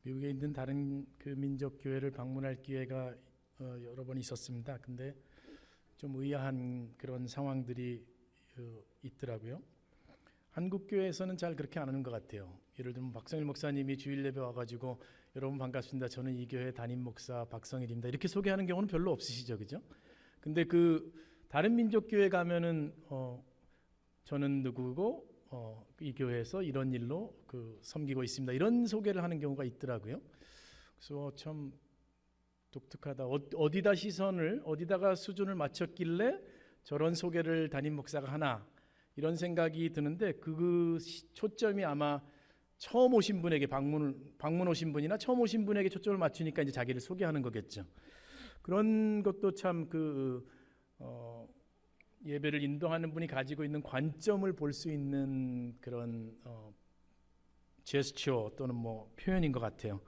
미국에 있는 다른 그 민족 교회를 방문할 기회가 여러 번 있었습니다. 근데 좀 의아한 그런 상황들이 있더라고요. 한국 교회에서는 잘 그렇게 안 하는 것 같아요. 예를 들면 박성일 목사님이 주일 예배 와가지고 여러분 반갑습니다. 저는 이 교회 담임 목사 박성일입니다. 이렇게 소개하는 경우는 별로 없으시죠, 그죠? 근데 그 다른 민족 교회 가면은 저는 누구고 이 교회에서 이런 일로 섬기고 있습니다. 이런 소개를 하는 경우가 있더라고요. 그래서 참 독특하다. 어디다 시선을 어디다가 수준을 맞췄길래 저런 소개를 담임 목사가 하나 이런 생각이 드는데 그 초점이 아마 처음 오신 분에게 방문 오신 분이나 처음 오신 분에게 초점을 맞추니까 이제 자기를 소개하는 거겠죠. 그런 것도 참 예배를 인도하는 분이 가지고 있는 관점을 볼 수 있는 그런 제스처 또는 뭐 표현인 것 같아요.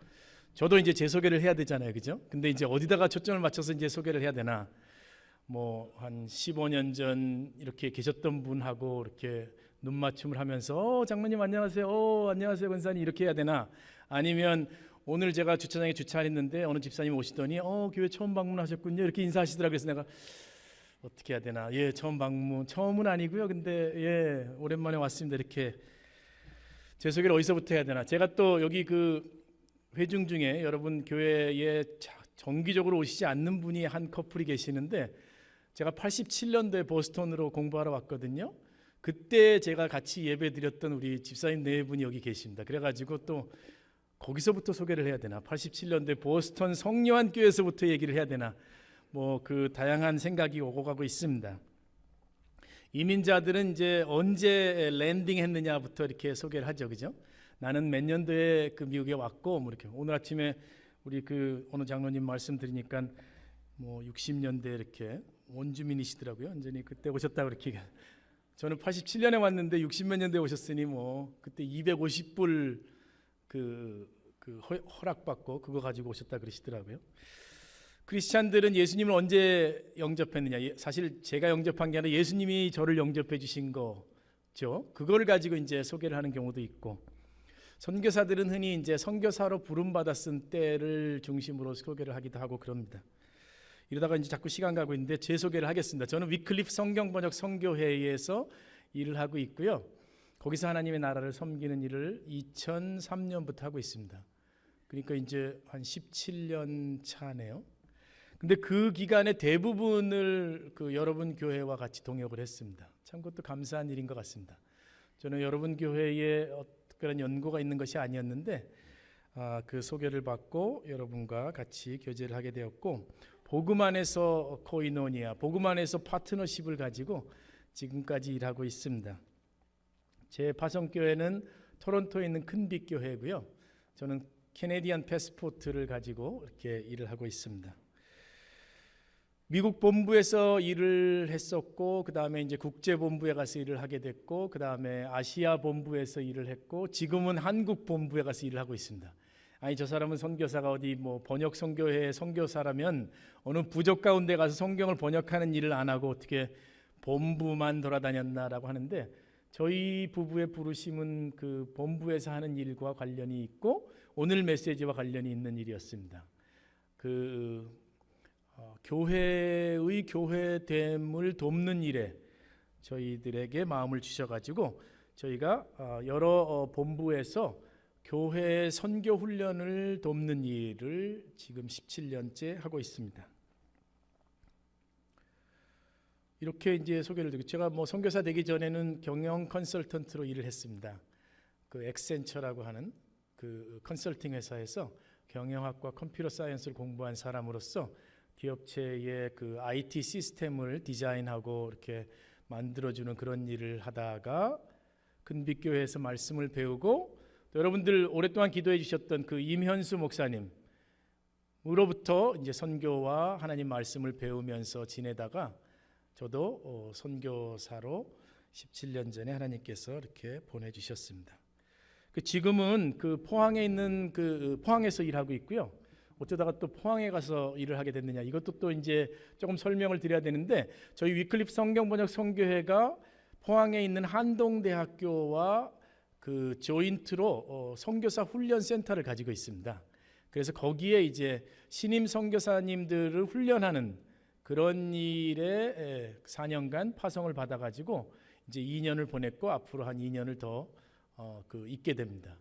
저도 이제 제 소개를 해야 되잖아요, 그죠? 근데 이제 어디다가 초점을 맞춰서 이제 소개를 해야 되나? 뭐 한 15년 전 이렇게 계셨던 분하고 이렇게 눈 맞춤을 하면서 장로님 안녕하세요, 안녕하세요 권사님 이렇게 해야 되나? 아니면 오늘 제가 주차장에 주차했는데 어느 집사님 오시더니 교회 처음 방문하셨군요 이렇게 인사하시더라고요. 그래서 내가 어떻게 해야 되나? 예, 처음은 아니고요. 근데 예, 오랜만에 왔습니다. 이렇게 제 소개를 어디서부터 해야 되나? 제가 또 여기 회중 중에 여러분 교회에 정기적으로 오시지 않는 분이 한 커플이 계시는데 제가 87년도에 보스턴으로 공부하러 왔거든요. 그때 제가 같이 예배 드렸던 우리 집사님 네 분이 여기 계십니다. 그래가지고 또 거기서부터 소개를 해야 되나? 87년도에 보스턴 성요한 교회에서부터 얘기를 해야 되나? 뭐 다양한 생각이 오고 가고 있습니다. 이민자들은 이제 언제 랜딩했느냐부터 이렇게 소개를 하죠, 그죠? 나는 몇 년도에 미국에 왔고 뭐 이렇게 오늘 아침에 우리 어느 장로님 말씀드리니까 뭐 60년대 이렇게 원주민이시더라고요. 완전히 그때 오셨다고 이렇게. 저는 87년에 왔는데 60몇 년대에 오셨으니 뭐 그때 250불 허락받고 그거 가지고 오셨다 그러시더라고요. 크리스찬들은 예수님을 언제 영접했느냐? 사실 제가 영접한 게 아니라 예수님이 저를 영접해 주신 거죠. 그걸 가지고 이제 소개를 하는 경우도 있고, 선교사들은 흔히 이제 선교사로 부름 받았은 때를 중심으로 소개를 하기도 하고 그럽니다. 이러다가 이제 자꾸 시간 가고 있는데 제 소개를 하겠습니다. 저는 위클리프 성경번역 선교회에서 일을 하고 있고요. 거기서 하나님의 나라를 섬기는 일을 2003년부터 하고 있습니다. 그러니까 이제 한 17년 차네요. 근데 그 기간에 대부분을 여러분 교회와 같이 동역을 했습니다. 참 그것도 감사한 일인 것 같습니다. 저는 여러분 교회에 특별한 연고가 있는 것이 아니었는데 그 소개를 받고 여러분과 같이 교제를 하게 되었고, 복음 안에서 코이노니아, 복음 안에서 파트너십을 가지고 지금까지 일하고 있습니다. 제 파송교회는 토론토에 있는 큰빛 교회고요. 저는 캐네디안 패스포트를 가지고 이렇게 일을 하고 있습니다. 미국 본부에서 일을 했었고, 그 다음에 이제 국제본부에 가서 일을 하게 됐고, 그 다음에 아시아 본부에서 일을 했고, 지금은 한국 본부에 가서 일을 하고 있습니다. 아니 저 사람은 선교사가 어디 뭐 번역 선교회 선교사라면 어느 부족 가운데 가서 성경을 번역하는 일을 안 하고 어떻게 본부만 돌아다녔나라고 하는데, 저희 부부의 부르심은 본부에서 하는 일과 관련이 있고 오늘 메시지와 관련이 있는 일이었습니다. 교회의 교회됨을 돕는 일에 저희들에게 마음을 주셔가지고 저희가 여러 본부에서 교회 선교 훈련을 돕는 일을 지금 17년째 하고 있습니다. 이렇게 이제 소개를 드리고, 제가 뭐 선교사 되기 전에는 경영 컨설턴트로 일을 했습니다. 엑센처라고 하는 컨설팅 회사에서 경영학과 컴퓨터 사이언스를 공부한 사람으로서 기업체의 IT 시스템을 디자인하고 이렇게 만들어주는 그런 일을 하다가 큰빛교회에서 말씀을 배우고, 또 여러분들 오랫동안 기도해 주셨던 임현수 목사님으로부터 이제 선교와 하나님 말씀을 배우면서 지내다가 저도 선교사로 17년 전에 하나님께서 이렇게 보내주셨습니다. 지금은 포항에 있는 포항에서 일하고 있고요. 어쩌다가 또 포항에 가서 일을 하게 됐느냐, 이것도 또 이제 조금 설명을 드려야 되는데, 저희 위클리프 성경번역 선교회가 포항에 있는 한동대학교와 조인트로 선교사 훈련 센터를 가지고 있습니다. 그래서 거기에 이제 신임 선교사님들을 훈련하는 그런 일에 4년간 파송을 받아가지고 이제 2년을 보냈고 앞으로 한 2년을 더 있게 됩니다.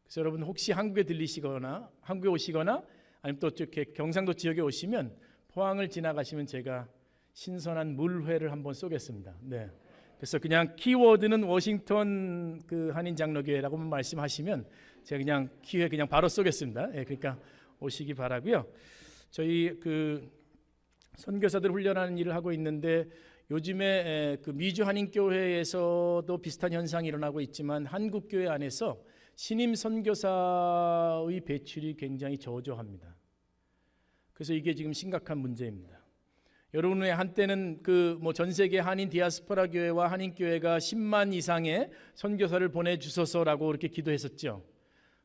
그래서 여러분 혹시 한국에 들리시거나 한국에 오시거나 아니면 또 이렇게 경상도 지역에 오시면 포항을 지나가시면 제가 신선한 물회를 한번 쏘겠습니다. 네. 그래서 그냥 키워드는 워싱턴 그 한인 장로교회라고 말씀하시면 제가 그냥 기회 그냥 바로 쏘겠습니다. 네, 그러니까 오시기 바라고요. 저희 그 선교사들 훈련하는 일을 하고 있는데 요즘에 그 미주 한인교회에서도 비슷한 현상이 일어나고 있지만 한국교회 안에서 신임 선교사의 배출이 굉장히 저조합니다. 그래서 이게 지금 심각한 문제입니다. 여러분의 한때는 그 뭐 전 세계 한인 디아스포라 교회와 한인 교회가 10만 이상의 선교사를 보내주소서라고 이렇게 기도했었죠.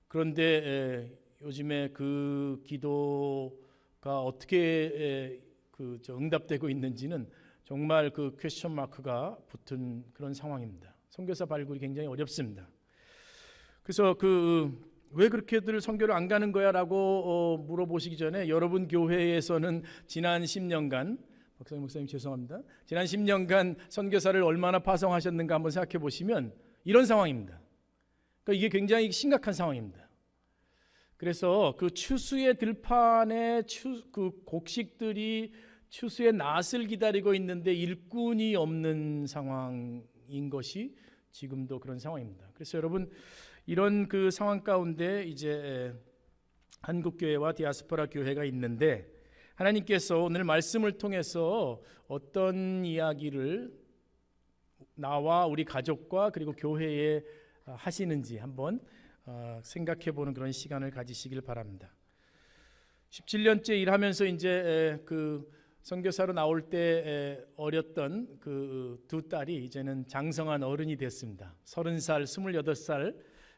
그런데 요즘에 그 기도가 어떻게 응답되고 있는지는 정말 그 퀘스천 마크가 붙은 그런 상황입니다. 선교사 발굴이 굉장히 어렵습니다. 그래서 왜 그렇게들 선교를 안 가는 거야라고 물어보시기 전에 여러분 교회에서는 지난 10년간 박상희 목사님 죄송합니다. 지난 10년간 선교사를 얼마나 파송하셨는가 한번 생각해 보시면 이런 상황입니다. 그러니까 이게 굉장히 심각한 상황입니다. 그래서 그 추수의 들판에 그 곡식들이 추수의 낫을 기다리고 있는데 일꾼이 없는 상황인 것이 지금도 그런 상황입니다. 그래서 여러분 이런 그 상황 가운데 이제 한국교회와 디아스포라 교회가 있는데 하나님께서 오늘 말씀을 통해서 어떤 이야기를 나와 우리 가족과 그리고 교회에 하시는지 한번 생각해 보는 그런 시간을 가지시길 바랍니다. 17년째 일하면서 이제 그 선교사로 나올 때 어렸던 그 두 딸이 이제는 장성한 어른이 됐습니다. 30살, 28살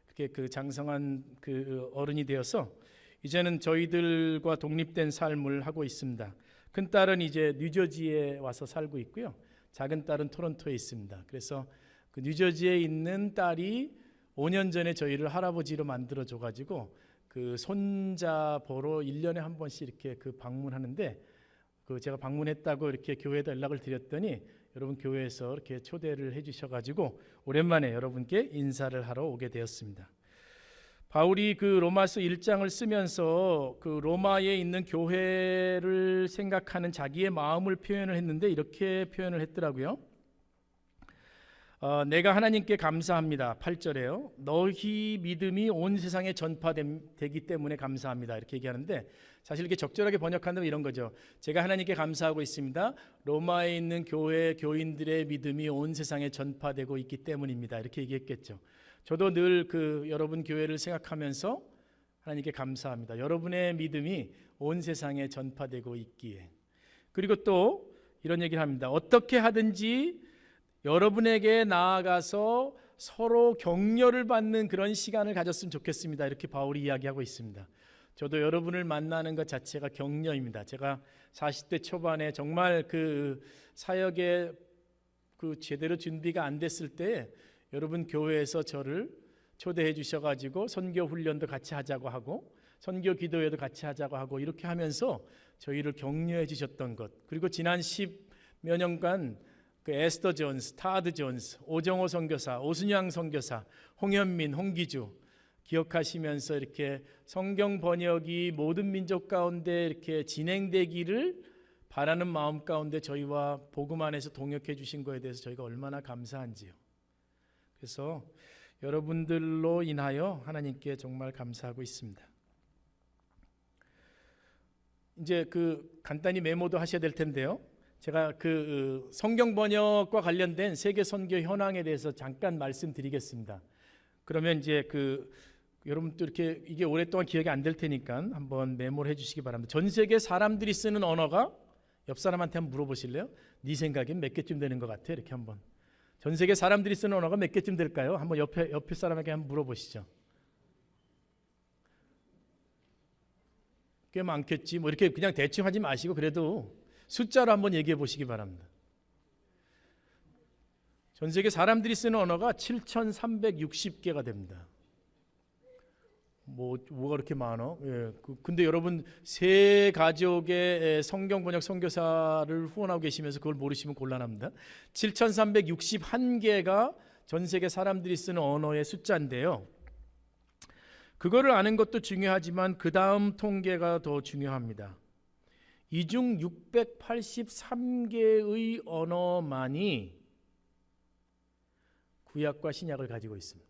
그렇게 그 장성한 그 어른이 되어서 이제는 저희들과 독립된 삶을 하고 있습니다. 큰 딸은 이제 뉴저지에 와서 살고 있고요. 작은 딸은 토론토에 있습니다. 그래서 그 뉴저지에 있는 딸이 5년 전에 저희를 할아버지로 만들어 줘 가지고 그 손자 보러 1년에 한 번씩 이렇게 그 방문하는데 그 제가 방문했다고 이렇게 교회에다 연락을 드렸더니 여러분 교회에서 이렇게 초대를 해 주셔 가지고 오랜만에 여러분께 인사를 하러 오게 되었습니다. 바울이 그 로마서 1장을 쓰면서 그 로마에 있는 교회를 생각하는 자기의 마음을 표현을 했는데 이렇게 표현을 했더라고요. 내가 하나님께 감사합니다. 8절에요. 너희 믿음이 온 세상에 전파되기 때문에 감사합니다. 이렇게 얘기하는데 사실 이렇게 적절하게 번역한다면 이런 거죠. 제가 하나님께 감사하고 있습니다. 로마에 있는 교회 교인들의 믿음이 온 세상에 전파되고 있기 때문입니다. 이렇게 얘기했겠죠. 저도 늘 그 여러분 교회를 생각하면서 하나님께 감사합니다. 여러분의 믿음이 온 세상에 전파되고 있기에. 그리고 또 이런 얘기를 합니다. 어떻게 하든지 여러분에게 나아가서 서로 격려를 받는 그런 시간을 가졌으면 좋겠습니다. 이렇게 바울이 이야기하고 있습니다. 저도 여러분을 만나는 것 자체가 격려입니다. 제가 40대 초반에 정말 그 사역에 그 제대로 준비가 안 됐을 때 여러분 교회에서 저를 초대해 주셔가지고 선교 훈련도 같이 하자고 하고 선교 기도회도 같이 하자고 하고 이렇게 하면서 저희를 격려해 주셨던 것, 그리고 지난 10여 년간 그 에스더 존스, 타드 존스, 오정호 선교사, 오순양 선교사, 홍현민, 홍기주 기억하시면서 이렇게 성경 번역이 모든 민족 가운데 이렇게 진행되기를 바라는 마음 가운데 저희와 복음 안에서 동역해 주신 거에 대해서 저희가 얼마나 감사한지요. 그래서 여러분들로 인하여 하나님께 정말 감사하고 있습니다. 이제 그 간단히 메모도 하셔야 될 텐데요. 제가 그 성경 번역과 관련된 세계 선교 현황에 대해서 잠깐 말씀드리겠습니다. 그러면 이제 그 여러분도 이렇게 이게 오랫동안 기억이 안 될 테니까 한번 메모를 해주시기 바랍니다. 전 세계 사람들이 쓰는 언어가 옆 사람한테 한번 물어보실래요? 네 생각엔 몇 개쯤 되는 것 같아? 이렇게 한번. 전 세계 사람들이 쓰는 언어가 몇 개쯤 될까요? 한번 옆에 사람에게 한번 물어보시죠. 꽤 많겠지. 뭐 이렇게 그냥 대충 하지 마시고 그래도 숫자로 한번 얘기해 보시기 바랍니다. 전 세계 사람들이 쓰는 언어가 7,360개가 됩니다. 뭐가 그렇게 많아? 예. 근데 여러분 세 가족의 성경 번역 선교사를 후원하고 계시면서 그걸 모르시면 곤란합니다. 7,361개가 전 세계 사람들이 쓰는 언어의 숫자인데요. 그거를 아는 것도 중요하지만 그 다음 통계가 더 중요합니다. 이 중 683개의 언어만이 구약과 신약을 가지고 있습니다.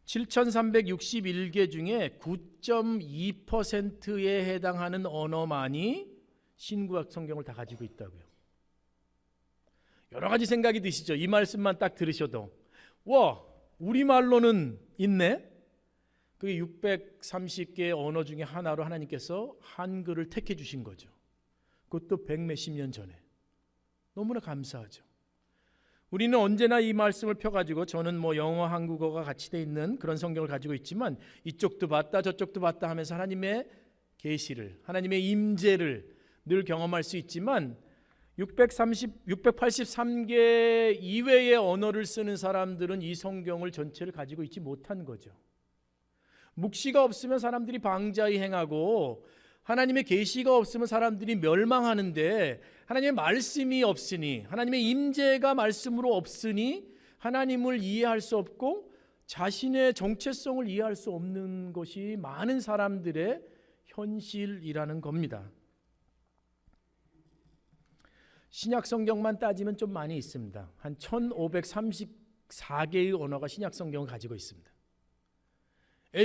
7,361개 중에 9.2%에 해당하는 언어만이 신구약 성경을 다 가지고 있다고요. 여러 가지 생각이 드시죠? 이 말씀만 딱 들으셔도 와, 우리말로는 있네? 그게 630개의 언어 중에 하나로 하나님께서 한글을 택해 주신 거죠. 그것도 100몇십 년 전에. 너무나 감사하죠. 우리는 언제나 이 말씀을 펴가지고 저는 영어, 한국어가 같이 돼 있는 그런 성경을 가지고 있지만 이쪽도 봤다 저쪽도 봤다 하면서 하나님의 계시를, 하나님의 임재를 늘 경험할 수 있지만 683개 이외의 언어를 쓰는 사람들은 이 성경을 전체를 가지고 있지 못한 거죠. 묵시가 없으면 사람들이 방자히 행하고 하나님의 계시가 없으면 사람들이 멸망하는데 하나님의 말씀이 없으니, 하나님의 임재가 말씀으로 없으니 하나님을 이해할 수 없고 자신의 정체성을 이해할 수 없는 것이 많은 사람들의 현실이라는 겁니다. 신약 성경만 따지면 좀 많이 있습니다. 한 1534개의 언어가 신약 성경을 가지고 있습니다.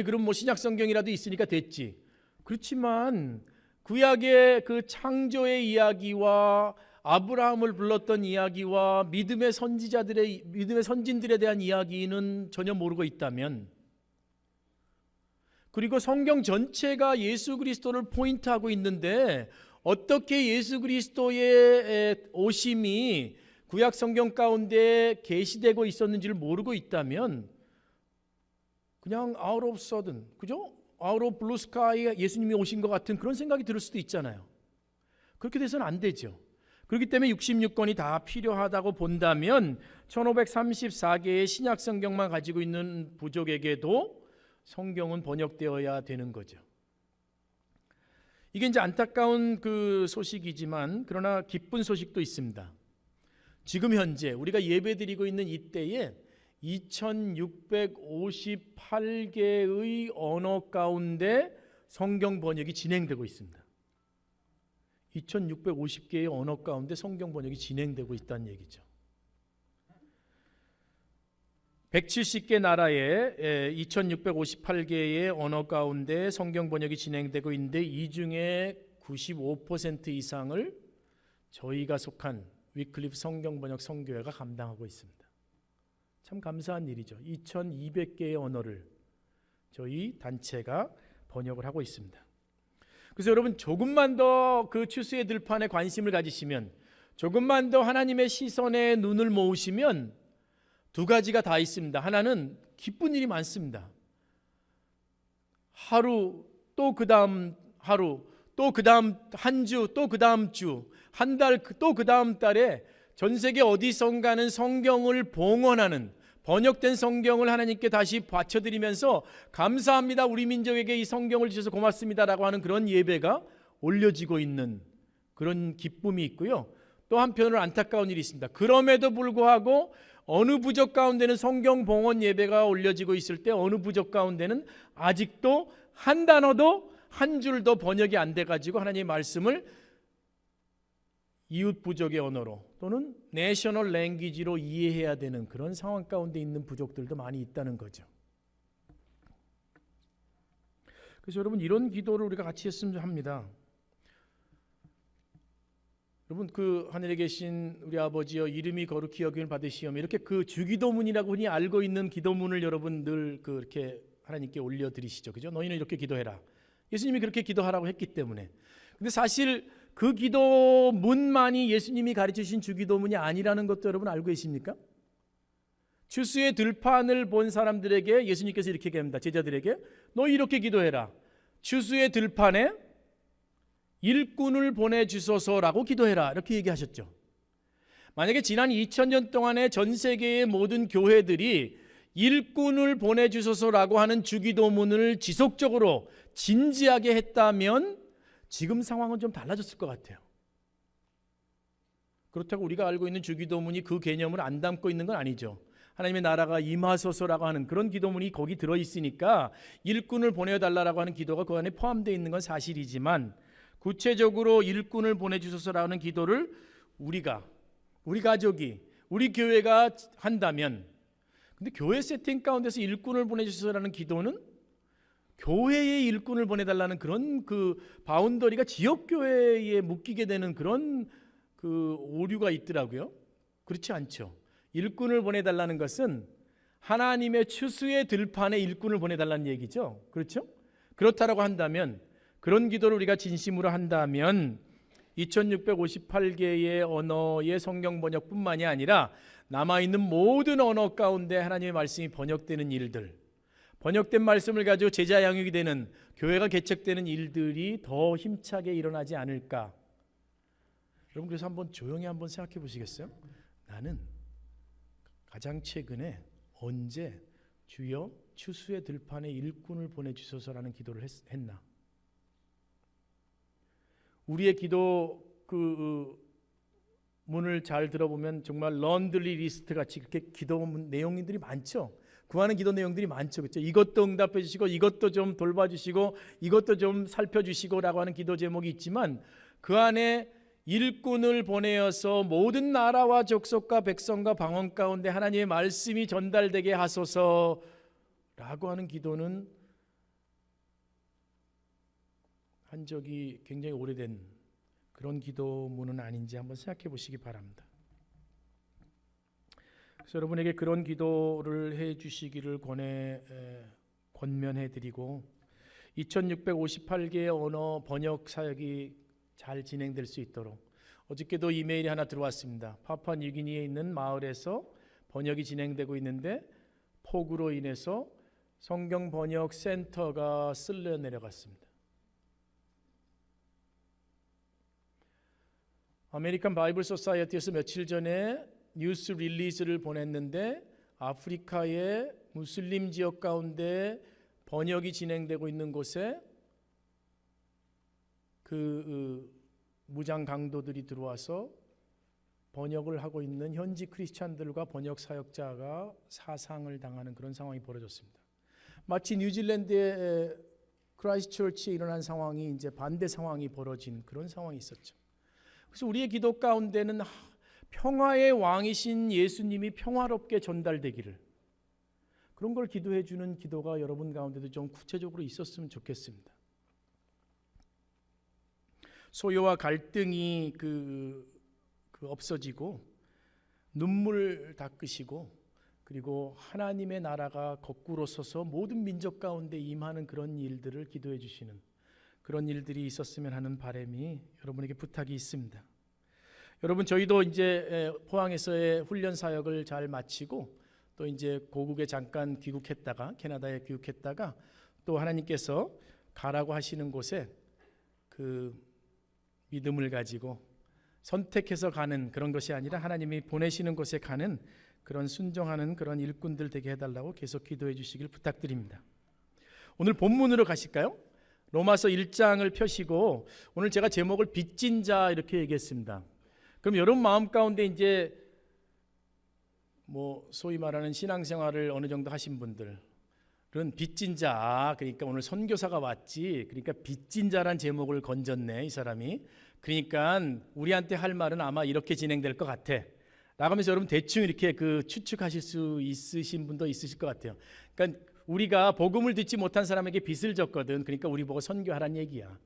그럼 신약 성경이라도 있으니까 됐지. 그렇지만 구약의 그 창조의 이야기와 아브라함을 불렀던 이야기와 믿음의 선진들에 대한 이야기는 전혀 모르고 있다면, 그리고 성경 전체가 예수 그리스도를 포인트하고 있는데 어떻게 예수 그리스도의 오심이 구약 성경 가운데 계시되고 있었는지를 모르고 있다면 그냥 out of sudden, 그죠? out of blue sky에 예수님이 오신 것 같은 그런 생각이 들 수도 있잖아요. 그렇게 돼서는 안 되죠. 그렇기 때문에 66권이 다 필요하다고 본다면 1534개의 신약 성경만 가지고 있는 부족에게도 성경은 번역되어야 되는 거죠. 이게 이제 안타까운 그 소식이지만 그러나 기쁜 소식도 있습니다. 지금 현재 우리가 예배드리고 있는 이때에 2658개의 언어 가운데 성경 번역이 진행되고 있습니다. 2650개의 언어 가운데 성경 번역이 진행되고 있다는 얘기죠. 170개 나라에 2658개의 언어 가운데 성경 번역이 진행되고 있는데 이 중에 95% 이상을 저희가 속한 위클리프 성경 번역 선교회가 감당하고 있습니다. 참 감사한 일이죠. 2200개의 언어를 저희 단체가 번역을 하고 있습니다. 그래서 여러분 조금만 더 그 추수의 들판에 관심을 가지시면, 조금만 더 하나님의 시선에 눈을 모으시면 두 가지가 다 있습니다. 하나는 기쁜 일이 많습니다. 하루 또 그 다음 하루 또 그 다음 한 주 또 그 다음 주 한 달 또 그 다음 달에 전 세계 어디선가는 성경을 봉헌하는, 번역된 성경을 하나님께 다시 바쳐드리면서 감사합니다, 우리 민족에게 이 성경을 주셔서 고맙습니다라고 하는 그런 예배가 올려지고 있는 그런 기쁨이 있고요. 또 한편으로 안타까운 일이 있습니다. 그럼에도 불구하고 어느 부족 가운데는 성경 봉헌 예배가 올려지고 있을 때 어느 부족 가운데는 아직도 한 단어도 한 줄도 번역이 안 돼가지고 하나님의 말씀을 이웃 부족의 언어로 또는 내셔널 랭귀지로 이해해야 되는 그런 상황 가운데 있는 부족들도 많이 있다는 거죠. 그래서 여러분 이런 기도를 우리가 같이 했으면 합니다. 여러분 그 하늘에 계신 우리 아버지여 이름이 거룩히 여김을 받으시오며, 이렇게 그 주기도문이라고 흔히 알고 있는 기도문을 여러분 늘 그렇게 하나님께 올려드리시죠. 그죠? 너희는 이렇게 기도해라. 예수님이 그렇게 기도하라고 했기 때문에. 근데 사실 그 기도문만이 예수님이 가르치신 주기도문이 아니라는 것도 여러분 알고 계십니까? 추수의 들판을 본 사람들에게 예수님께서 이렇게 얘기합니다. 제자들에게 너희 이렇게 기도해라. 추수의 들판에 일꾼을 보내주소서라고 기도해라, 이렇게 얘기하셨죠. 만약에 지난 2000년 동안에 전 세계의 모든 교회들이 일꾼을 보내주소서라고 하는 주기도문을 지속적으로 진지하게 했다면 지금 상황은 좀 달라졌을 것 같아요. 그렇다고 우리가 알고 있는 주기도문이 그 개념을 안 담고 있는 건 아니죠. 하나님의 나라가 임하소서라고 하는 그런 기도문이 거기 들어있으니까 일꾼을 보내달라고 하는 기도가 그 안에 포함되어 있는 건 사실이지만, 구체적으로 일꾼을 보내주소서라는 기도를 우리가, 우리 가족이, 우리 교회가 한다면, 근데 교회 세팅 가운데서 일꾼을 보내주소서라는 기도는 교회의 일꾼을 보내달라는 그런 그 바운더리가 지역교회에 묶이게 되는 그런 그 오류가 있더라고요. 그렇지 않죠. 일꾼을 보내달라는 것은 하나님의 추수의 들판에 일꾼을 보내달라는 얘기죠. 그렇죠? 그렇다라고 한다면, 그런 기도를 우리가 진심으로 한다면 2658개의 언어의 성경 번역뿐만이 아니라 남아있는 모든 언어 가운데 하나님의 말씀이 번역되는 일들, 번역된 말씀을 가지고 제자 양육이 되는, 교회가 개척되는 일들이 더 힘차게 일어나지 않을까. 여러분, 그래서 한번 조용히 한번 생각해 보시겠어요? 나는 가장 최근에 언제 주여 추수의 들판에 일꾼을 보내주소서라는 기도를 했나? 우리의 기도 문을 잘 들어보면 정말 런들리 리스트 같이 그렇게 기도 내용들이 많죠. 구하는 기도 내용들이 많죠. 그렇죠? 이것도 응답해 주시고, 이것도 좀 돌봐주시고, 이것도 좀 살펴주시고라고 하는 기도 제목이 있지만, 그 안에 일꾼을 보내어서 모든 나라와 족속과 백성과 방언 가운데 하나님의 말씀이 전달되게 하소서라고 하는 기도는 한 적이 굉장히 오래된 그런 기도문은 아닌지 한번 생각해 보시기 바랍니다. 그래서 여러분에게 그런 기도를 해 주시기를 권면해 드리고, 2658개의 언어 번역 사역이 잘 진행될 수 있도록, 어저께도 이메일이 하나 들어왔습니다. 파푸아뉴기니에 있는 마을에서 번역이 진행되고 있는데 폭우로 인해서 성경 번역 센터가 쓸려 내려갔습니다. 아메리칸 바이블 소사이어티에서 며칠 전에 뉴스 릴리즈를 보냈는데, 아프리카의 무슬림 지역 가운데 번역이 진행되고 있는 곳에 무장 강도들이 들어와서 번역을 하고 있는 현지 크리스찬들과 번역 사역자가 사상을 당하는 그런 상황이 벌어졌습니다. 마치 뉴질랜드의 크라이스트처치에 일어난 상황이 이제 반대 상황이 벌어진 그런 상황이 있었죠. 그래서 우리의 기도 가운데는 평화의 왕이신 예수님이 평화롭게 전달되기를, 그런 걸 기도해 주는 기도가 여러분 가운데도 좀 구체적으로 있었으면 좋겠습니다. 소요와 갈등이 없어지고 눈물 닦으시고, 그리고 하나님의 나라가 거꾸로 서서 모든 민족 가운데 임하는 그런 일들을 기도해 주시는 그런 일들이 있었으면 하는 바람이 여러분에게 부탁이 있습니다. 여러분, 저희도 이제 포항에서의 훈련 사역을 잘 마치고 또 이제 고국에 잠깐 귀국했다가, 캐나다에 귀국했다가 또 하나님께서 가라고 하시는 곳에 그 믿음을 가지고 선택해서 가는 그런 것이 아니라 하나님이 보내시는 곳에 가는 그런 순종하는 그런 일꾼들 되게 해달라고 계속 기도해 주시길 부탁드립니다. 오늘 본문으로 가실까요? 로마서 1장을 펴시고, 오늘 제가 제목을 빚진 자 이렇게 얘기했습니다. 그럼 여러분 마음 가운데 이제 소위 말하는 신앙생활을 어느 정도 하신 분들은 빚진 자, 그러니까 오늘 선교사가 왔지, 그러니까 빚진 자란 제목을 건졌네 이 사람이. 그러니까 우리한테 할 말은 아마 이렇게 진행될 것 같아 라고 하면서 여러분 대충 이렇게 추측하실 수 있으신 분도 있으실 것 같아요. 그러니까 우리가 복음을 듣지 못한 사람에게 빚을 졌거든. 그러니까 우리 보고 선교하란 얘기야.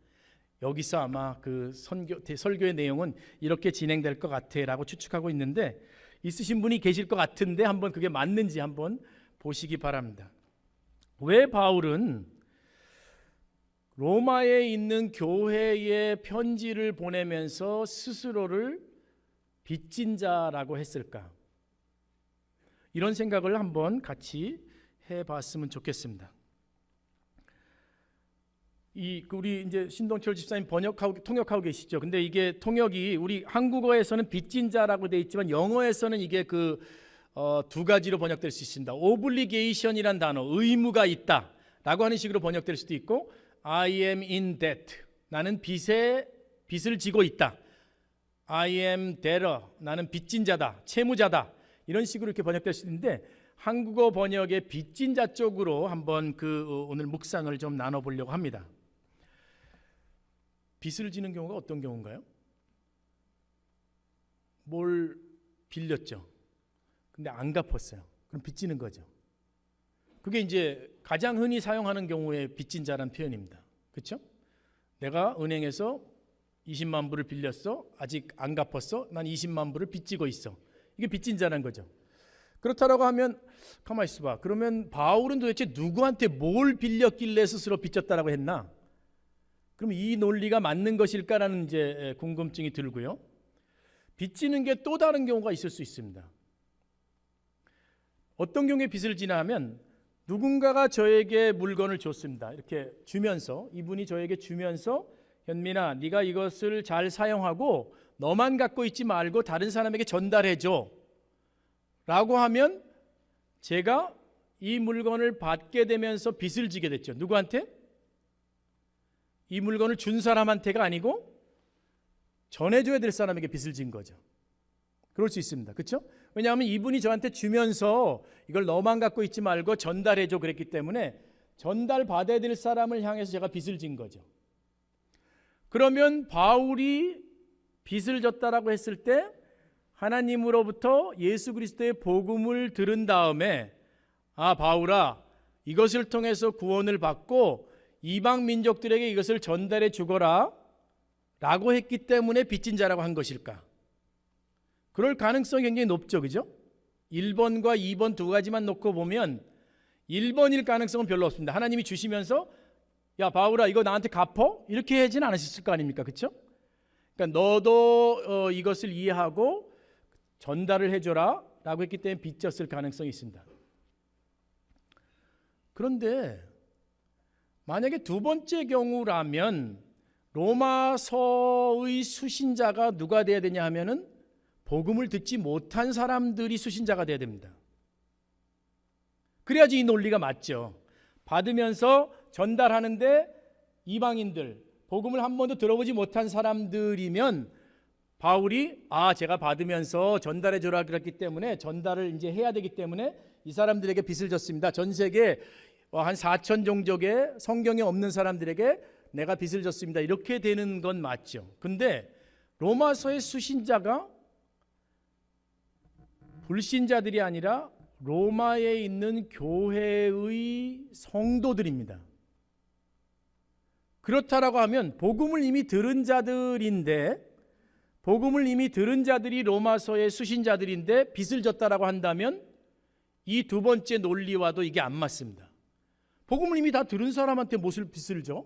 여기서 아마 그 설교의 내용은 이렇게 진행될 것 같아 라고 추측하고 있는데, 있으신 분이 계실 것 같은데 한번 그게 맞는지 한번 보시기 바랍니다. 왜 바울은 로마에 있는 교회에 편지를 보내면서 스스로를 빚진 자라고 했을까? 이런 생각을 한번 같이 해봤으면 좋겠습니다. 우리 이제 신동철 집사님 통역하고 계시죠? 근데 이게 통역이 우리 한국어에서는 빚진 자라고 돼 있지만 영어에서는 이게 두 가지로 번역될 수 있습니다. obligation이란 단어, 의무가 있다 라고 하는 식으로 번역될 수도 있고, I am in debt, 나는 빚을 지고 있다. I am debtor, 나는 빚진 자다, 채무자다, 이런 식으로 이렇게 번역될 수 있는데, 한국어 번역의 빚진 자 쪽으로 한번 오늘 묵상을 좀 나눠보려고 합니다. 빚을 지는 경우가 어떤 경우인가요? 뭘 빌렸죠. 근데 안 갚았어요. 그럼 빚지는 거죠. 그게 이제 가장 흔히 사용하는 경우에 빚진 자라는 표현입니다. 그렇죠? 내가 은행에서 20만 불을 빌렸어. 아직 안 갚았어. 난 20만 불을 빚지고 있어. 이게 빚진 자라는 거죠. 그렇다라고 하면 가만히 있어봐. 그러면 바울은 도대체 누구한테 뭘 빌렸길래 스스로 빚졌다라고 했나? 그럼 이 논리가 맞는 것일까라는 이제 궁금증이 들고요. 빚지는 게 또 다른 경우가 있을 수 있습니다. 어떤 경우에 빚을 지나 하면 누군가가 저에게 물건을 줬습니다. 이렇게 주면서, 이분이 저에게 주면서, 현민아, 네가 이것을 잘 사용하고 너만 갖고 있지 말고 다른 사람에게 전달해줘 라고 하면 제가 이 물건을 받게 되면서 빚을 지게 됐죠. 누구한테? 이 물건을 준 사람한테가 아니고 전해줘야 될 사람에게 빚을 진 거죠. 그럴 수 있습니다. 그렇죠? 왜냐하면 이분이 저한테 주면서 이걸 너만 갖고 있지 말고 전달해줘 그랬기 때문에 전달받아야 될 사람을 향해서 제가 빚을 진 거죠. 그러면 바울이 빚을 졌다라고 했을 때 하나님으로부터 예수 그리스도의 복음을 들은 다음에, 아, 바울아, 이것을 통해서 구원을 받고 이방 민족들에게 이것을 전달해 주거라 라고 했기 때문에 빚진 자라고 한 것일까? 그럴 가능성이 굉장히 높죠. 그죠? 1번과 2번 두 가지만 놓고 보면 1번일 가능성은 별로 없습니다. 하나님이 주시면서 야, 바울아, 이거 나한테 갚어? 이렇게 하진 않으셨을 거 아닙니까? 그렇죠? 그러니까 너도 이것을 이해하고 전달을 해줘라 라고 했기 때문에 빚졌을 가능성이 있습니다. 그런데 만약에 두 번째 경우라면 로마서의 수신자가 누가 돼야 되냐 하면은 복음을 듣지 못한 사람들이 수신자가 돼야 됩니다. 그래야지 이 논리가 맞죠. 받으면서 전달하는데 이방인들, 복음을 한 번도 들어보지 못한 사람들이면 바울이 제가 받으면서 전달해 주라 그랬기 때문에 전달을 이제 해야 되기 때문에 이 사람들에게 빚을 졌습니다. 전 세계 한 4천 종족의 성경에 없는 사람들에게 내가 빚을 졌습니다. 이렇게 되는 건 맞죠. 근데 로마서의 수신자가 불신자들이 아니라 로마에 있는 교회의 성도들입니다. 그렇다라고 하면 복음을 이미 들은 자들인데, 복음을 이미 들은 자들이 로마서의 수신자들인데 빚을 졌다라고 한다면 이 두 번째 논리와도 이게 안 맞습니다. 복음을 이미 다 들은 사람한테 무엇을 빚을 져?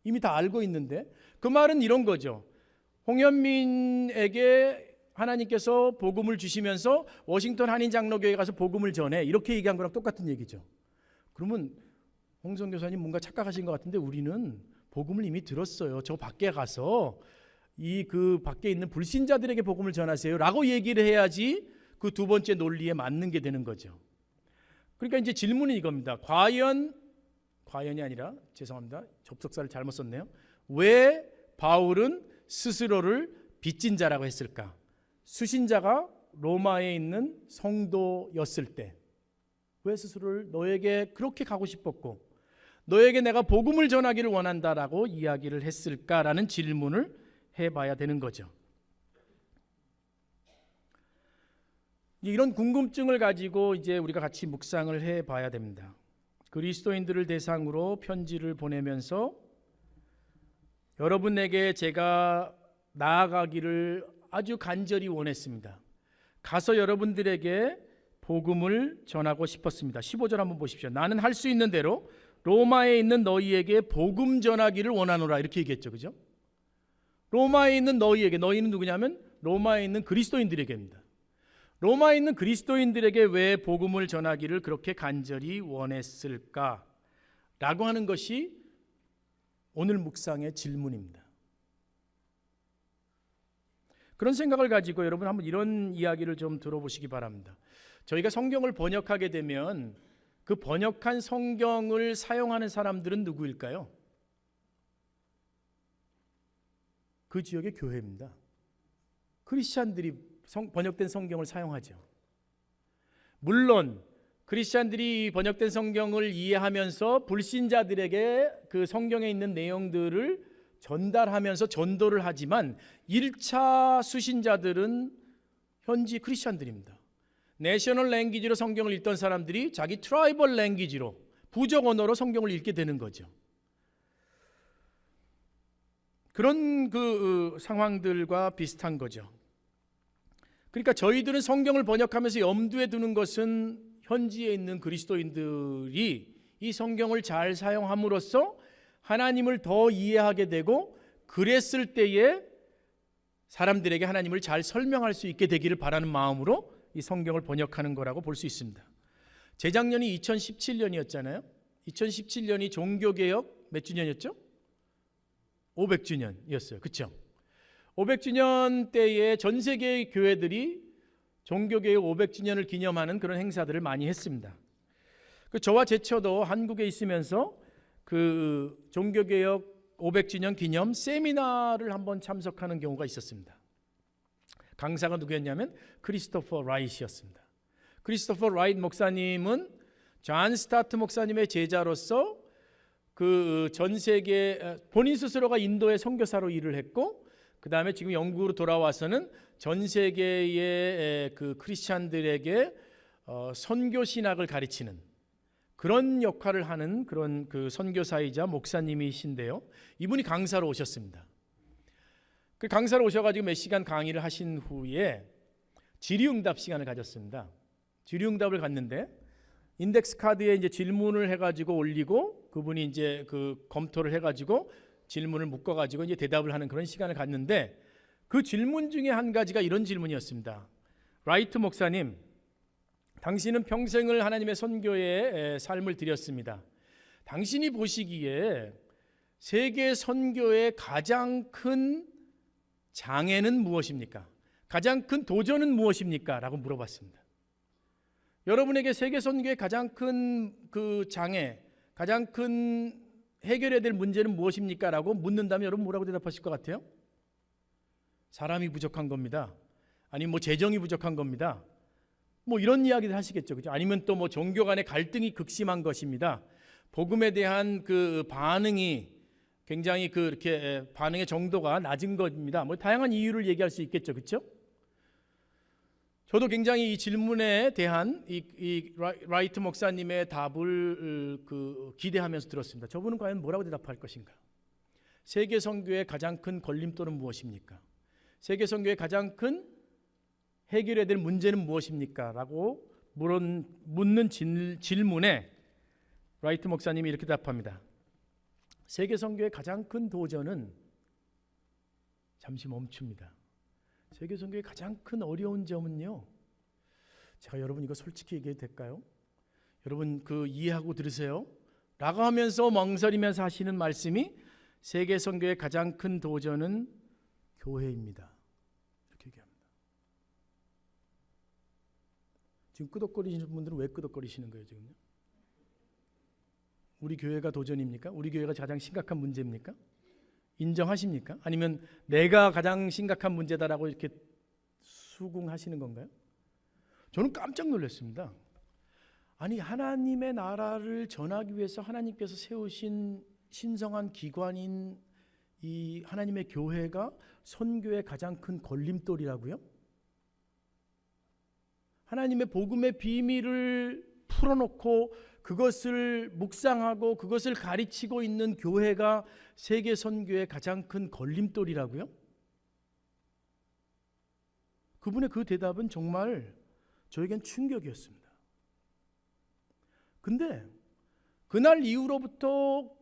이미 다 알고 있는데. 그 말은 이런 거죠. 홍현민에게 하나님께서 복음을 주시면서 워싱턴 한인장로교회 가서 복음을 전해, 이렇게 얘기한 거랑 똑같은 얘기죠. 그러면 홍성 교사님 뭔가 착각하신 것 같은데 우리는 복음을 이미 들었어요. 저 밖에 가서 그 밖에 있는 불신자들에게 복음을 전하세요 라고 얘기를 해야지 그 두 번째 논리에 맞는 게 되는 거죠. 그러니까 이제 질문은 이겁니다. 과연이 아니라, 죄송합니다, 접속사를 잘못 썼네요. 왜 바울은 스스로를 빚진 자라고 했을까? 수신자가 로마에 있는 성도였을 때 왜 스스로를 너에게 그렇게 가고 싶었고 너에게 내가 복음을 전하기를 원한다라고 이야기를 했을까라는 질문을 해봐야 되는 거죠. 이런 궁금증을 가지고 이제 우리가 같이 묵상을 해봐야 됩니다. 그리스도인들을 대상으로 편지를 보내면서 여러분에게 제가 나아가기를 아주 간절히 원했습니다. 가서 여러분들에게 복음을 전하고 싶었습니다. 15절 한번 보십시오. 나는 할 수 있는 대로 로마에 있는 너희에게 복음 전하기를 원하노라, 이렇게 얘기했죠. 그죠? 로마에 있는 너희에게, 너희는 누구냐면 로마에 있는 그리스도인들에게입니다. 로마에 있는 그리스도인들에게 왜 복음을 전하기를 그렇게 간절히 원했을까? 라고 하는 것이 오늘 묵상의 질문입니다. 그런 생각을 가지고 여러분 한번 이런 이야기를 좀 들어보시기 바랍니다. 저희가 성경을 번역하게 되면 그 번역한 성경을 사용하는 사람들은 누구일까요? 그 지역의 교회입니다. 크리스찬들이 번역된 성경을 사용하죠. 물론 크리스찬들이 번역된 성경을 이해하면서 불신자들에게 그 성경에 있는 내용들을 전달하면서 전도를 하지만 1차 수신자들은 현지 크리스찬들입니다. 내셔널 랭귀지로 성경을 읽던 사람들이 자기 트라이벌 랭귀지로, 부족 언어로 성경을 읽게 되는 거죠. 그런 그 상황들과 비슷한 거죠. 그러니까 저희들은 성경을 번역하면서 염두에 두는 것은 현지에 있는 그리스도인들이 이 성경을 잘 사용함으로써 하나님을 더 이해하게 되고, 그랬을 때에 사람들에게 하나님을 잘 설명할 수 있게 되기를 바라는 마음으로 이 성경을 번역하는 거라고 볼 수 있습니다. 재작년이 2017년이었잖아요. 2017년이 종교개혁 몇 주년이었죠? 500주년이었어요. 그렇죠? 500주년 때에 전 세계의 교회들이 종교개혁 500주년을 기념하는 그런 행사들을 많이 했습니다. 저와 제처도 한국에 있으면서 그 종교개혁 500주년 기념 세미나를 한번 참석하는 경우가 있었습니다. 강사가 누구였냐면 크리스토퍼 라이트였습니다. 크리스토퍼 라이트 목사님은 존 스타트 목사님의 제자로서 그 전 세계 본인 스스로가 인도의 선교사로 일을 했고, 그 다음에 지금 영국으로 돌아와서는 전 세계의 그 크리스찬들에게 선교 신학을 가르치는 그런 역할을 하는 그런 그 선교사이자 목사님이신데요. 이분이 강사로 오셨습니다. 그 강사로 오셔가지고 몇 시간 강의를 하신 후에 질의응답 시간을 가졌습니다. 질의응답을 갔는데 인덱스 카드에 이제 질문을 해가지고 올리고, 그분이 이제 그 검토를 해가지고 질문을 묶어가지고 이제 대답을 하는 그런 시간을 갖는데, 그 질문 중에 한 가지가 이런 질문이었습니다. 라이트 목사님, 당신은 평생을 하나님의 선교에 삶을 들였습니다. 당신이 보시기에 세계 선교의 가장 큰 장애는 무엇입니까? 가장 큰 도전은 무엇입니까? 라고 물어봤습니다. 여러분에게 세계 선교의 가장 큰 그 장애, 가장 큰 해결해야 될 문제는 무엇입니까? 라고 묻는다면 여러분 뭐라고 대답하실 것 같아요? 사람이 부족한 겁니다. 아니면 뭐 재정이 부족한 겁니다. 뭐 이런 이야기를 하시겠죠. 그죠? 아니면 또 뭐 종교 간의 갈등이 극심한 것입니다. 복음에 대한 그 반응이 굉장히 그렇게 반응의 정도가 낮은 겁니다. 뭐 다양한 이유를 얘기할 수 있겠죠. 그렇죠? 저도 굉장히 이 질문에 대한 이 라이트 목사님의 답을 기대하면서 들었습니다. 저분은 과연 뭐라고 대답할 것인가? 세계 선교의 가장 큰 걸림돌은 무엇입니까? 세계 선교의 가장 큰 해결해야 될 문제는 무엇입니까? 라고 묻는 질문에 라이트 목사님이 이렇게 답합니다. 세계 선교의 가장 큰 도전은, 잠시 멈춥니다. 세계 선교의 가장 큰 어려운 점은요, 제가 여러분 이거 솔직히 얘기해도 될까요? 여러분 그 이해하고 들으세요 라고 하면서 멍설이면서 하시는 말씀이, 세계 선교의 가장 큰 도전은 교회입니다. 이렇게 얘기합니다. 지금 끄덕거리시는 분들은 왜 끄덕거리시는 거예요 지금요? 우리 교회가 도전입니까? 우리 교회가 가장 심각한 문제입니까? 인정하십니까? 아니면 내가 가장 심각한 문제다라고 이렇게 수긍하시는 건가요? 저는 깜짝 놀랐습니다. 아니, 하나님의 나라를 전하기 위해서 하나님께서 세우신 신성한 기관인 이 하나님의 교회가 선교의 가장 큰 걸림돌이라고요? 하나님의 복음의 비밀을 풀어놓고 그것을 묵상하고 그것을 가르치고 있는 교회가 세계 선교의 가장 큰 걸림돌이라고요? 그분의 그 대답은 정말 저에겐 충격이었습니다. 근데 그날 이후로부터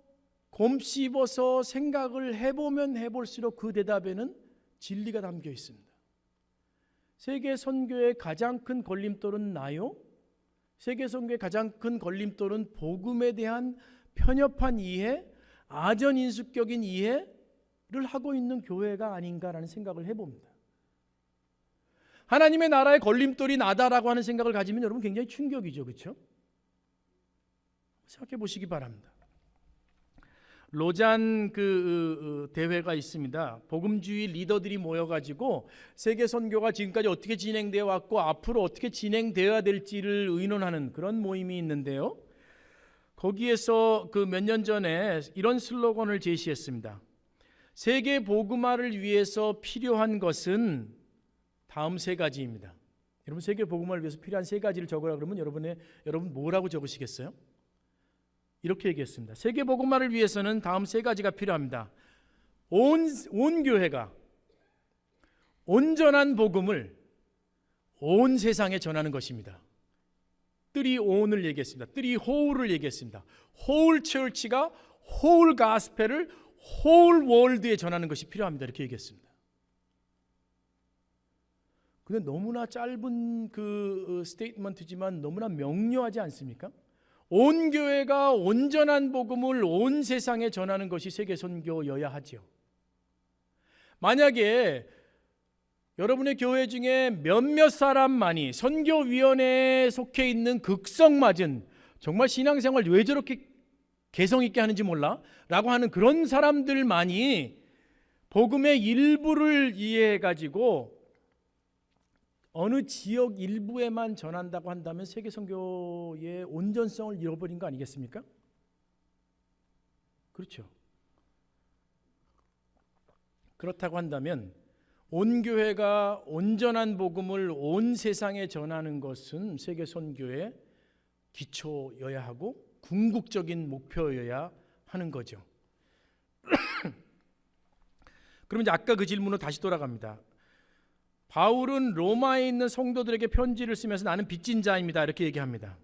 곰씹어서 생각을 해보면 해볼수록 그 대답에는 진리가 담겨 있습니다. 세계 선교의 가장 큰 걸림돌은 나요? 세계 선교의 가장 큰 걸림돌은 복음에 대한 편협한 이해, 아전인수격인 이해를 하고 있는 교회가 아닌가라는 생각을 해봅니다. 하나님의 나라의 걸림돌이 나다라고 하는 생각을 가지면 여러분 굉장히 충격이죠. 그렇죠? 생각해 보시기 바랍니다. 로잔 대회가 있습니다. 복음주의 리더들이 모여가지고 세계 선교가 지금까지 어떻게 진행되어 왔고 앞으로 어떻게 진행되어야 될지를 의논하는 그런 모임이 있는데요. 거기에서 몇 년 전에 이런 슬로건을 제시했습니다. 세계 복음화를 위해서 필요한 것은 다음 세 가지입니다. 여러분 세계 복음화를 위해서 필요한 세 가지를 적으라 그러면 여러분 뭐라고 적으시겠어요? 이렇게 얘기했습니다. 세계 복음화를 위해서는 다음 세 가지가 필요합니다. 온 교회가 온전한 복음을 온 세상에 전하는 것입니다. three on을 얘기했습니다. three whole을 얘기했습니다. whole church가 whole gospel을 whole world에 전하는 것이 필요합니다. 이렇게 얘기했습니다. 근데 너무나 짧은 스테이트먼트지만 너무나 명료하지 않습니까? 온 교회가 온전한 복음을 온 세상에 전하는 것이 세계 선교여야 하죠. 만약에 여러분의 교회 중에 몇몇 사람만이 선교위원회에 속해 있는 극성맞은 정말 신앙생활 왜 저렇게 개성 있게 하는지 몰라 라고 하는 그런 사람들만이 복음의 일부를 이해해 가지고 어느 지역 일부에만 전한다고 한다면 세계 선교의 온전성을 잃어버린 거 아니겠습니까? 그렇죠. 그렇다고 한다면 온 교회가 온전한 복음을 온 세상에 전하는 것은 세계 선교의 기초여야 하고 궁극적인 목표여야 하는 거죠. 그럼 이제 아까 그 질문으로 다시 돌아갑니다. 바울은 로마에 있는 성도들에게 편지를 쓰면서 나는 빚진 자입니다 이렇게 얘기합니다.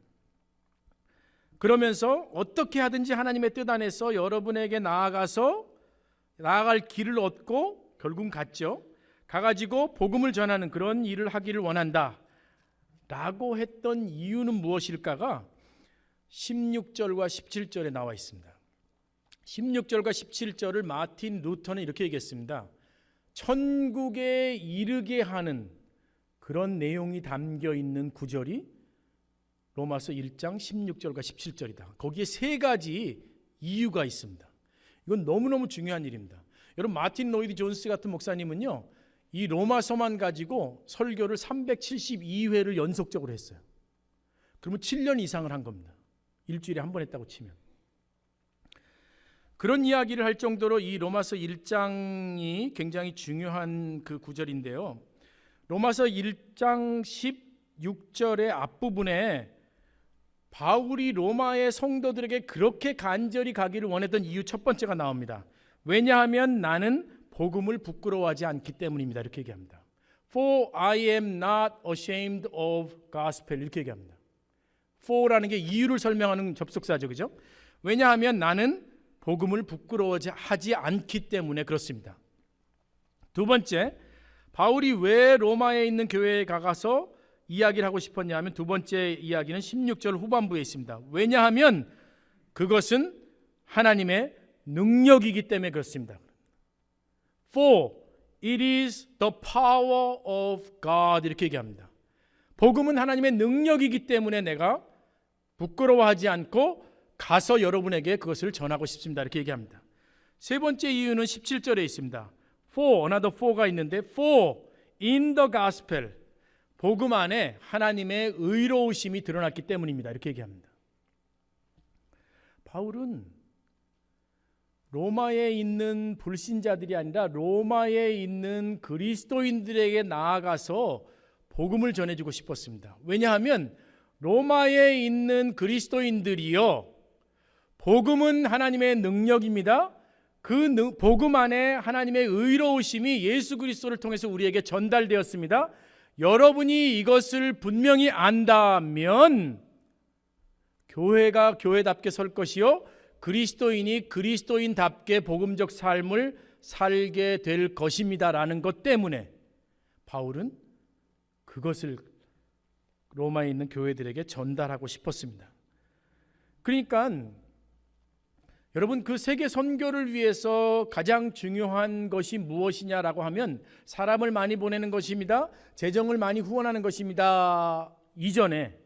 그러면서 어떻게 하든지 하나님의 뜻 안에서 여러분에게 나아갈 길을 얻고 결국은 갔죠. 가가지고 복음을 전하는 그런 일을 하기를 원한다 라고 했던 이유는 무엇일까가 16절과 17절에 나와 있습니다. 16절과 17절을 마틴 루터는 이렇게 얘기했습니다. 천국에 이르게 하는 그런 내용이 담겨 있는 구절이 로마서 1장 16절과 17절이다. 거기에 세 가지 이유가 있습니다. 이건 너무너무 중요한 일입니다. 여러분 마틴 로이드 존스 같은 목사님은요, 이 로마서만 가지고 설교를 372회를 연속적으로 했어요. 그러면 7년 이상을 한 겁니다. 일주일에 한 번 했다고 치면. 그런 이야기를 할 정도로 이 로마서 1장이 굉장히 중요한 그 구절인데요. 로마서 1장 16절의 앞부분에 바울이 로마의 성도들에게 그렇게 간절히 가기를 원했던 이유 첫 번째가 나옵니다. 왜냐하면 나는 복음을 부끄러워하지 않기 때문입니다. 이렇게 얘기합니다. For I am not ashamed of gospel 이렇게 얘기합니다. for라는 게 이유를 설명하는 접속사죠. 그죠? 왜냐하면 나는 복음을 부끄러워하지 않기 때문에 그렇습니다. 두 번째, 바울이 왜 로마에 있는 교회에 가서 이야기를 하고 싶었냐 하면 두 번째 이야기는 16절 후반부에 있습니다. 왜냐하면 그것은 하나님의 능력이기 때문에 그렇습니다. For it is the power of God 이렇게 얘기합니다. 복음은 하나님의 능력이기 때문에 내가 부끄러워하지 않고 가서 여러분에게 그것을 전하고 싶습니다. 이렇게 얘기합니다. 세 번째 이유는 17절에 있습니다. For, another for가 있는데 For in the gospel 복음 안에 하나님의 의로우심이 드러났기 때문입니다. 이렇게 얘기합니다. 바울은 로마에 있는 불신자들이 아니라 로마에 있는 그리스도인들에게 나아가서 복음을 전해주고 싶었습니다. 왜냐하면 로마에 있는 그리스도인들이요, 복음은 하나님의 능력입니다. 그 복음 안에 하나님의 의로우심이 예수 그리스도를 통해서 우리에게 전달되었습니다. 여러분이 이것을 분명히 안다면 교회가 교회답게 설 것이요, 그리스도인이 그리스도인답게 복음적 삶을 살게 될 것입니다라는 것 때문에 바울은 그것을 로마에 있는 교회들에게 전달하고 싶었습니다. 그러니까 여러분, 그 세계 선교를 위해서 가장 중요한 것이 무엇이냐라고 하면 사람을 많이 보내는 것입니다. 재정을 많이 후원하는 것입니다. 이전에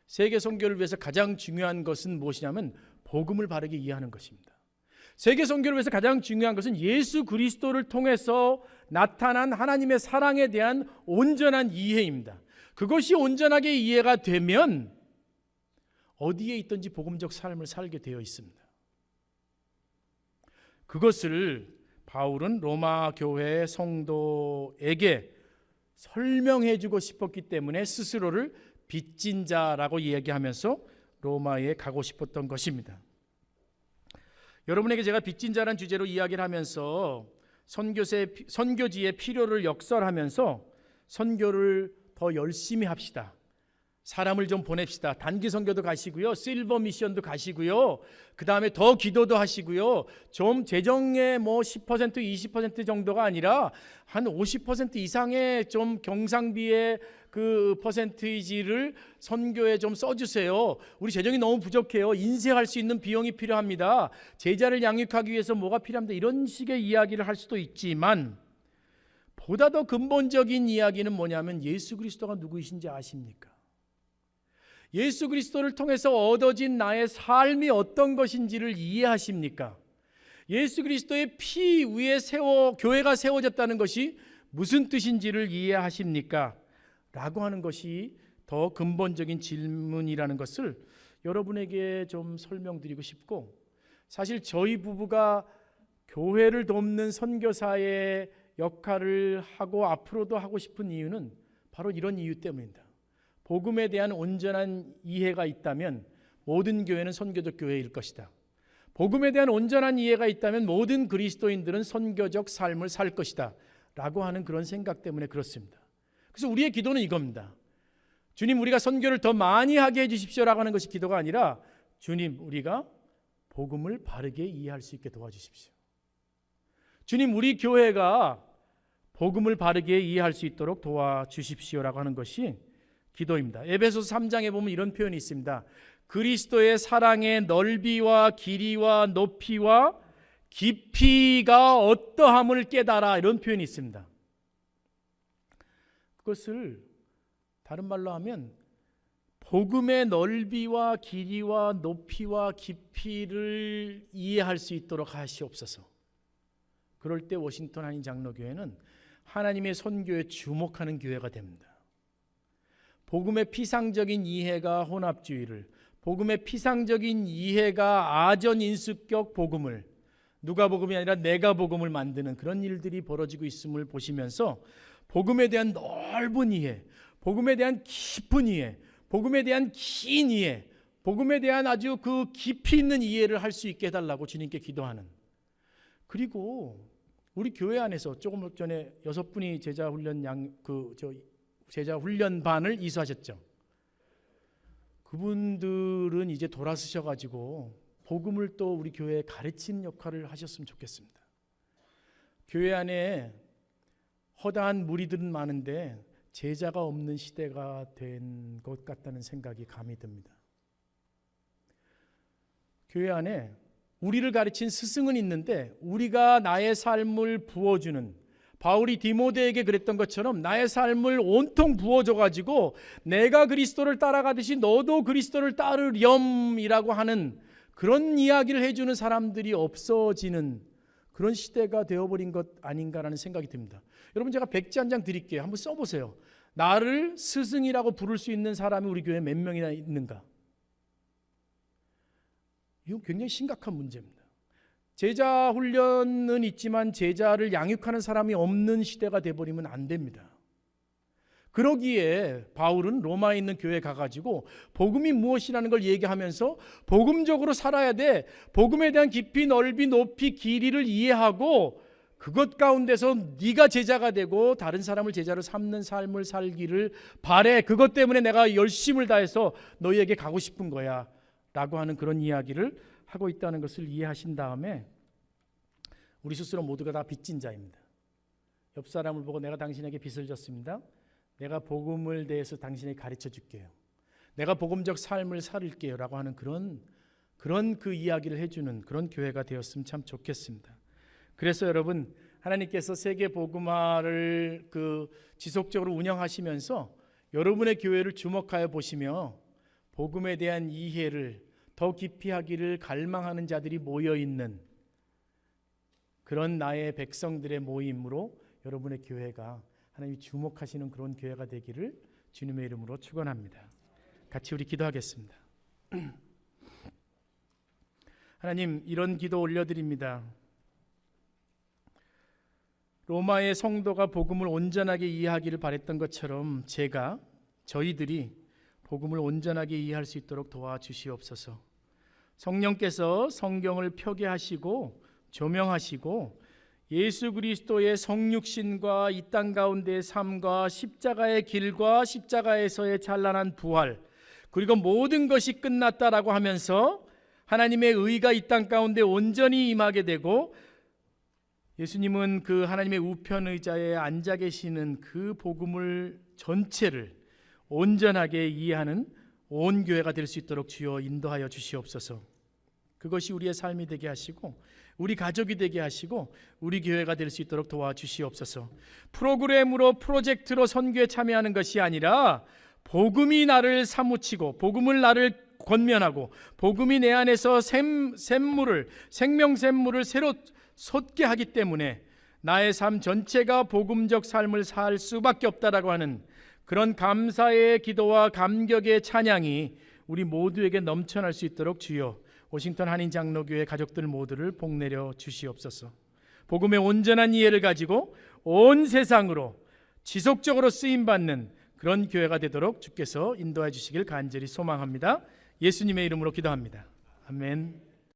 세계 선교를 위해서 가장 중요한 것은 무엇이냐면 복음을 바르게 이해하는 것입니다. 세계 선교를 위해서 가장 중요한 것은 예수 그리스도를 통해서 나타난 하나님의 사랑에 대한 온전한 이해입니다. 그것이 온전하게 이해가 되면 어디에 있든지 복음적 삶을 살게 되어 있습니다. 그것을 바울은 로마 교회 성도에게 설명해 주고 싶었기 때문에 스스로를 빚진 자라고 이야기하면서 로마에 가고 싶었던 것입니다. 여러분에게 제가 빚진 자란 주제로 이야기를 하면서 선교지의 필요를 역설하면서 선교를 더 열심히 합시다. 사람을 좀 보냅시다. 단기 선교도 가시고요. 실버 미션도 가시고요. 그 다음에 더 기도도 하시고요. 좀 재정의 10% 20% 정도가 아니라 한 50% 이상의 좀 경상비의 그 퍼센티지를 선교에 좀 써주세요. 우리 재정이 너무 부족해요. 인쇄할 수 있는 비용이 필요합니다. 제자를 양육하기 위해서 뭐가 필요합니다. 이런 식의 이야기를 할 수도 있지만 보다 더 근본적인 이야기는 뭐냐면 예수 그리스도가 누구이신지 아십니까? 예수 그리스도를 통해서 얻어진 나의 삶이 어떤 것인지를 이해하십니까? 예수 그리스도의 피 위에 교회가 세워졌다는 것이 무슨 뜻인지를 이해하십니까? 라고 하는 것이 더 근본적인 질문이라는 것을 여러분에게 좀 설명드리고 싶고, 사실 저희 부부가 교회를 돕는 선교사의 역할을 하고 앞으로도 하고 싶은 이유는 바로 이런 이유 때문입니다. 복음에 대한 온전한 이해가 있다면 모든 교회는 선교적 교회일 것이다. 복음에 대한 온전한 이해가 있다면 모든 그리스도인들은 선교적 삶을 살 것이다 라고 하는 그런 생각 때문에 그렇습니다. 그래서 우리의 기도는 이겁니다. 주님, 우리가 선교를 더 많이 하게 해주십시오 라고 하는 것이 기도가 아니라, 주님, 우리가 복음을 바르게 이해할 수 있게 도와주십시오. 주님, 우리 교회가 복음을 바르게 이해할 수 있도록 도와주십시오 라고 하는 것이 기도입니다. 에베소서 3장에 보면 이런 표현이 있습니다. 그리스도의 사랑의 넓이와 길이와 높이와 깊이가 어떠함을 깨달아, 이런 표현이 있습니다. 그것을 다른 말로 하면 복음의 넓이와 길이와 높이와 깊이를 이해할 수 있도록 하시옵소서. 그럴 때 워싱턴 한인 장로교회는 하나님의 선교에 주목하는 교회가 됩니다. 복음의 피상적인 이해가 혼합주의를, 복음의 피상적인 이해가 아전인수격 복음을, 누가 복음이 아니라 내가 복음을 만드는 그런 일들이 벌어지고 있음을 보시면서 복음에 대한 넓은 이해, 복음에 대한 깊은 이해, 복음에 대한 긴 이해, 복음에 대한 아주 그 깊이 있는 이해를 할 수 있게 해달라고 주님께 기도하는. 그리고 우리 교회 안에서 조금 전에 6분이 제자 훈련반을 이수하셨죠. 그분들은 이제 돌아서셔가지고 복음을 또 우리 교회에 가르치는 역할을 하셨으면 좋겠습니다. 교회 안에 허다한 무리들은 많은데 제자가 없는 시대가 된 것 같다는 생각이 감이 듭니다. 교회 안에 우리를 가르친 스승은 있는데 우리가 나의 삶을 부어주는, 바울이 디모데에게 그랬던 것처럼 나의 삶을 온통 부어줘가지고 내가 그리스도를 따라가듯이 너도 그리스도를 따르렴이라고 하는 그런 이야기를 해주는 사람들이 없어지는 그런 시대가 되어버린 것 아닌가라는 생각이 듭니다. 여러분, 제가 백지 한 장 드릴게요. 한번 써보세요. 나를 스승이라고 부를 수 있는 사람이 우리 교회에 몇 명이나 있는가? 이건 굉장히 심각한 문제입니다. 제자 훈련은 있지만 제자를 양육하는 사람이 없는 시대가 되어버리면 안 됩니다. 그러기에 바울은 로마에 있는 교회에 가가지고 복음이 무엇이라는 걸 얘기하면서 복음적으로 살아야 돼. 복음에 대한 깊이, 넓이, 높이, 길이를 이해하고 그것 가운데서 네가 제자가 되고 다른 사람을 제자로 삼는 삶을 살기를 바래. 그것 때문에 내가 열심을 다해서 너희에게 가고 싶은 거야 라고 하는 그런 이야기를 하고 있다는 것을 이해하신 다음에, 우리 스스로 모두가 다 빚진 자입니다. 옆 사람을 보고 내가 당신에게 빚을 졌습니다. 내가 복음을 대해서 당신에게 가르쳐 줄게요. 내가 복음적 삶을 살을게요 라고 하는 그런 그런 그 이야기를 해주는 그런 교회가 되었으면 참 좋겠습니다. 그래서 여러분, 하나님께서 세계 복음화를 지속적으로 운영하시면서 여러분의 교회를 주목하여 보시며 복음에 대한 이해를 더 깊이 하기를 갈망하는 자들이 모여 있는 그런 나의 백성들의 모임으로 여러분의 교회가 하나님이 주목하시는 그런 교회가 되기를 주님의 이름으로 축원합니다. 같이 우리 기도하겠습니다. 하나님, 이런 기도 올려드립니다. 로마의 성도가 복음을 온전하게 이해하기를 바랬던 것처럼 저희들이 복음을 온전하게 이해할 수 있도록 도와주시옵소서. 성령께서 성경을 펴게 하시고 조명하시고 예수 그리스도의 성육신과 이 땅 가운데의 삶과 십자가의 길과 십자가에서의 찬란한 부활, 그리고 모든 것이 끝났다라고 하면서 하나님의 의가 이 땅 가운데 온전히 임하게 되고 예수님은 그 하나님의 우편 의자에 앉아 계시는 그 복음을 전체를 온전하게 이해하는 온 교회가 될 수 있도록 주여 인도하여 주시옵소서. 그것이 우리의 삶이 되게 하시고 우리 가족이 되게 하시고 우리 교회가 될 수 있도록 도와주시옵소서. 프로그램으로 프로젝트로 선교에 참여하는 것이 아니라 복음이 나를 사무치고 복음을 나를 권면하고 복음이 내 안에서 생명샘물을 새로 솟게 하기 때문에 나의 삶 전체가 복음적 삶을 살 수밖에 없다라고 하는 그런 감사의 기도와 감격의 찬양이 우리 모두에게 넘쳐날 수 있도록 주여 워싱턴 한인장로교회 가족들 모두를 복내려 주시옵소서. 복음의 온전한 이해를 가지고 온 세상으로 지속적으로 쓰임받는 그런 교회가 되도록 주께서 인도해 주시길 간절히 소망합니다. 예수님의 이름으로 기도합니다. 아멘.